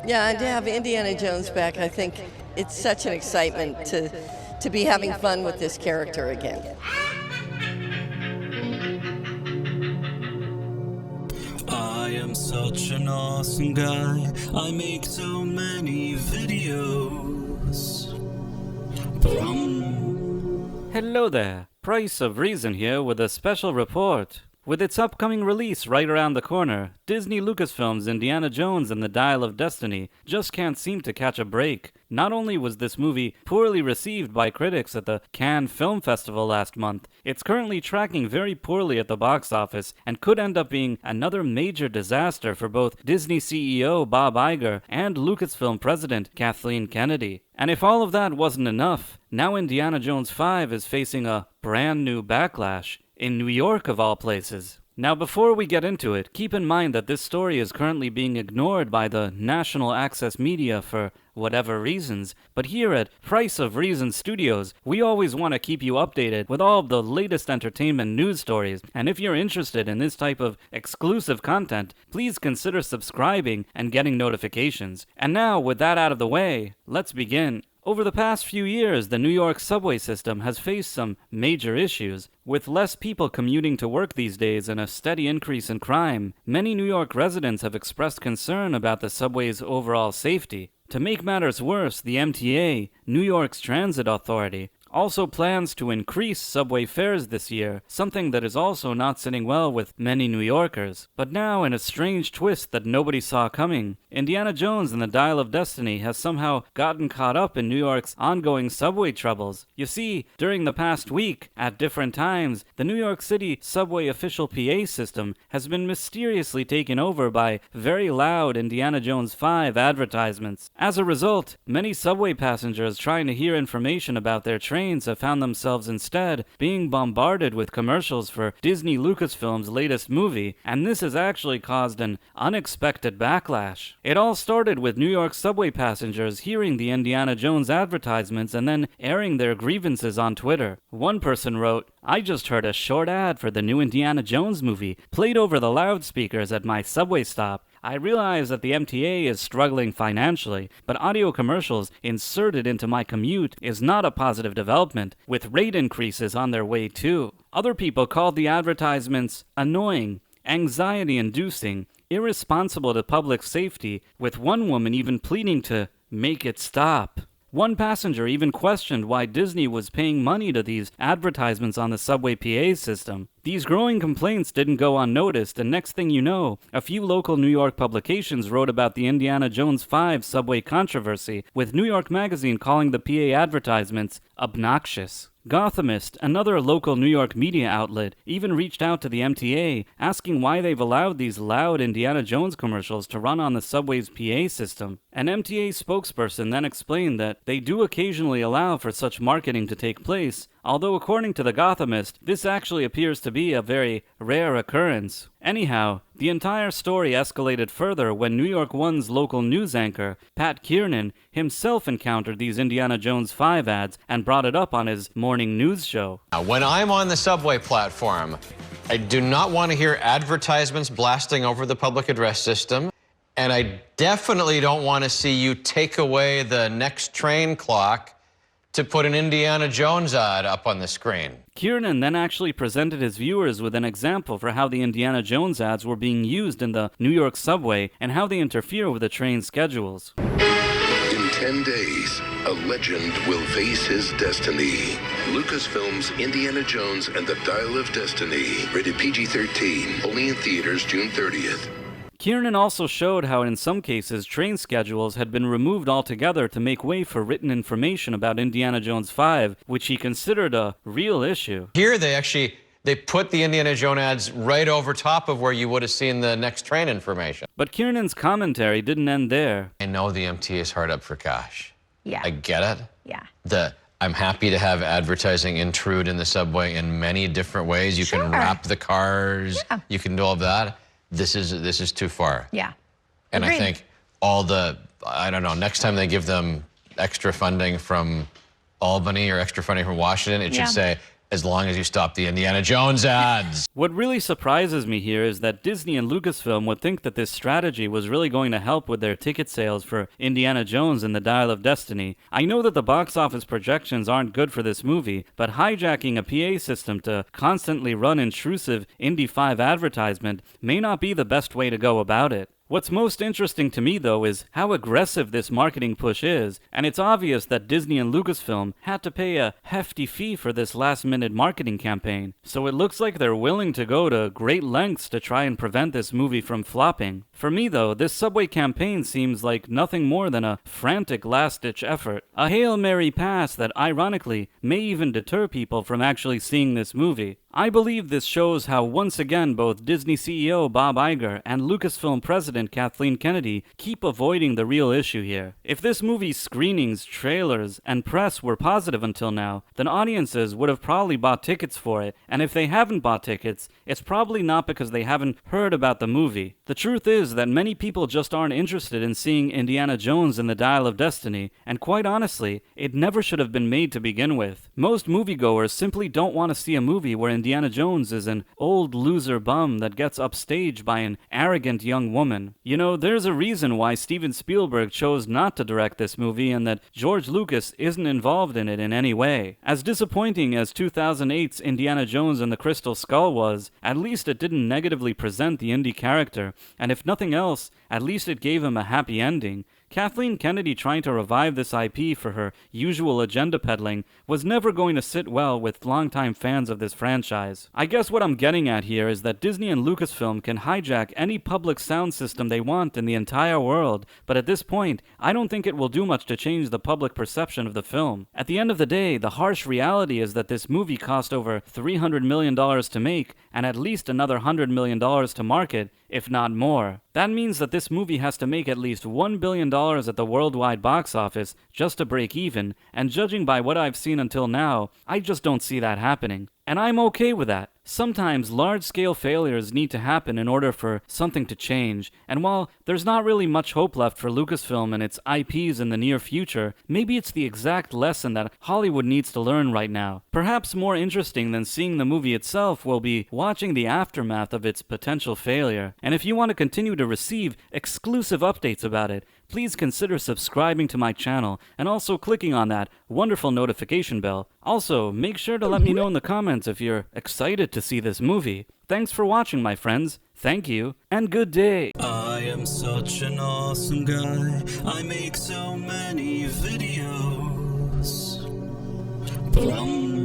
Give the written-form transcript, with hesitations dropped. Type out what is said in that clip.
Yeah, and to have Indiana Jones back, I think it's such an excitement to be having fun with this character again. I am such an awesome guy. I make so many videos. Hello there, Price of Reason here with a special report. With its upcoming release right around the corner, Disney Lucasfilm's Indiana Jones and the Dial of Destiny just can't seem to catch a break. Not only was this movie poorly received by critics at the Cannes Film Festival last month, it's currently tracking very poorly at the box office and could end up being another major disaster for both Disney CEO Bob Iger and Lucasfilm president Kathleen Kennedy. And if all of that wasn't enough, now Indiana Jones 5 is facing a brand new backlash. In New York, of all places. Now, before we get into it, keep in mind that this story is currently being ignored by the national access media for whatever reasons, but here at Price of Reason Studios, we always want to keep you updated with all of the latest entertainment news stories, and if you're interested in this type of exclusive content, please consider subscribing and getting notifications. And now, with that out of the way, let's begin. Over the past few years, the New York subway system has faced some major issues. With less people commuting to work these days and a steady increase in crime, many New York residents have expressed concern about the subway's overall safety. To make matters worse, the MTA, New York's transit authority, also plans to increase subway fares this year, something that is also not sitting well with many New Yorkers. But now, in a strange twist that nobody saw coming, Indiana Jones and the Dial of Destiny has somehow gotten caught up in New York's ongoing subway troubles. You see, during the past week, at different times, the New York City subway official PA system has been mysteriously taken over by very loud Indiana Jones 5 advertisements. As a result, many subway passengers trying to hear information about their trains have found themselves instead being bombarded with commercials for Disney Lucasfilm's latest movie, and this has actually caused an unexpected backlash. It all started with New York subway passengers hearing the Indiana Jones advertisements and then airing their grievances on Twitter. One person wrote, "I just heard a short ad for the new Indiana Jones movie played over the loudspeakers at my subway stop. I realize that the MTA is struggling financially, but audio commercials inserted into my commute is not a positive development, with rate increases on their way too." Other people called the advertisements annoying, anxiety-inducing, irresponsible to public safety, with one woman even pleading to make it stop. One passenger even questioned why Disney was paying money to these advertisements on the subway PA system. These growing complaints didn't go unnoticed, and next thing you know, a few local New York publications wrote about the Indiana Jones 5 subway controversy, with New York Magazine calling the PA advertisements obnoxious. Gothamist, another local New York media outlet, even reached out to the MTA, asking why they've allowed these loud Indiana Jones commercials to run on the subway's PA system. An MTA spokesperson then explained that they do occasionally allow for such marketing to take place, although according to the Gothamist, this actually appears to be a very rare occurrence. Anyhow, the entire story escalated further when New York One's local news anchor, Pat Kiernan, himself encountered these Indiana Jones 5 ads and brought it up on his morning news show. When I'm on the subway platform, I do not want to hear advertisements blasting over the public address system, and I definitely don't want to see you take away the next train clock to put an Indiana Jones ad up on the screen. Kiernan then actually presented his viewers with an example for how the Indiana Jones ads were being used in the New York subway and how they interfere with the train schedules. In 10 days, a legend will face his destiny. Lucasfilm's Indiana Jones and the Dial of Destiny. Rated PG-13. Only in theaters June 30th. Kiernan also showed how in some cases train schedules had been removed altogether to make way for written information about Indiana Jones 5, which he considered a real issue. Here they put the Indiana Jones ads right over top of where you would have seen the next train information. But Kiernan's commentary didn't end there. I know the MTA is hard up for cash. Yeah. I get it. Yeah. I'm happy to have advertising intrude in the subway in many different ways. You can wrap the cars. Yeah. You can do all of that. This is too far. Yeah. And Agreed. I think I don't know, next time they give them extra funding from Albany or extra funding from Washington, it should say as long as you stop the Indiana Jones ads. What really surprises me here is that Disney and Lucasfilm would think that this strategy was really going to help with their ticket sales for Indiana Jones and the Dial of Destiny. I know that the box office projections aren't good for this movie, but hijacking a PA system to constantly run intrusive Indy 5 advertisement may not be the best way to go about it. What's most interesting to me, though, is how aggressive this marketing push is, and it's obvious that Disney and Lucasfilm had to pay a hefty fee for this last-minute marketing campaign, so it looks like they're willing to go to great lengths to try and prevent this movie from flopping. For me, though, this subway campaign seems like nothing more than a frantic last-ditch effort, a Hail Mary pass that, ironically, may even deter people from actually seeing this movie. I believe this shows how once again both Disney CEO Bob Iger and Lucasfilm President Kathleen Kennedy keep avoiding the real issue here. If this movie's screenings, trailers, and press were positive until now, then audiences would have probably bought tickets for it, and if they haven't bought tickets, it's probably not because they haven't heard about the movie. The truth is that many people just aren't interested in seeing Indiana Jones and the Dial of Destiny, and quite honestly, it never should have been made to begin with. Most moviegoers simply don't want to see a movie where Indiana Jones is an old loser bum that gets upstaged by an arrogant young woman. You know, there's a reason why Steven Spielberg chose not to direct this movie and that George Lucas isn't involved in it in any way. As disappointing as 2008's Indiana Jones and the Crystal Skull was, at least it didn't negatively present the Indy character, and if nothing else, at least it gave him a happy ending. Kathleen Kennedy trying to revive this IP for her usual agenda peddling was never going to sit well with longtime fans of this franchise. I guess what I'm getting at here is that Disney and Lucasfilm can hijack any public sound system they want in the entire world, but at this point, I don't think it will do much to change the public perception of the film. At the end of the day, the harsh reality is that this movie cost over $300 million to make and at least another $100 million to market, if not more. That means that this movie has to make at least $1 billion at the worldwide box office just to break even, and judging by what I've seen until now, I just don't see that happening. And I'm okay with that. Sometimes large-scale failures need to happen in order for something to change, and while there's not really much hope left for Lucasfilm and its IPs in the near future, maybe it's the exact lesson that Hollywood needs to learn right now. Perhaps more interesting than seeing the movie itself will be watching the aftermath of its potential failure. And if you want to continue to receive exclusive updates about it, please consider subscribing to my channel and also clicking on that wonderful notification bell. Also, make sure to let me know in the comments if you're excited to see this movie. Thanks for watching, my friends. Thank you, and good day. I am such an awesome guy. I make so many videos. But I'm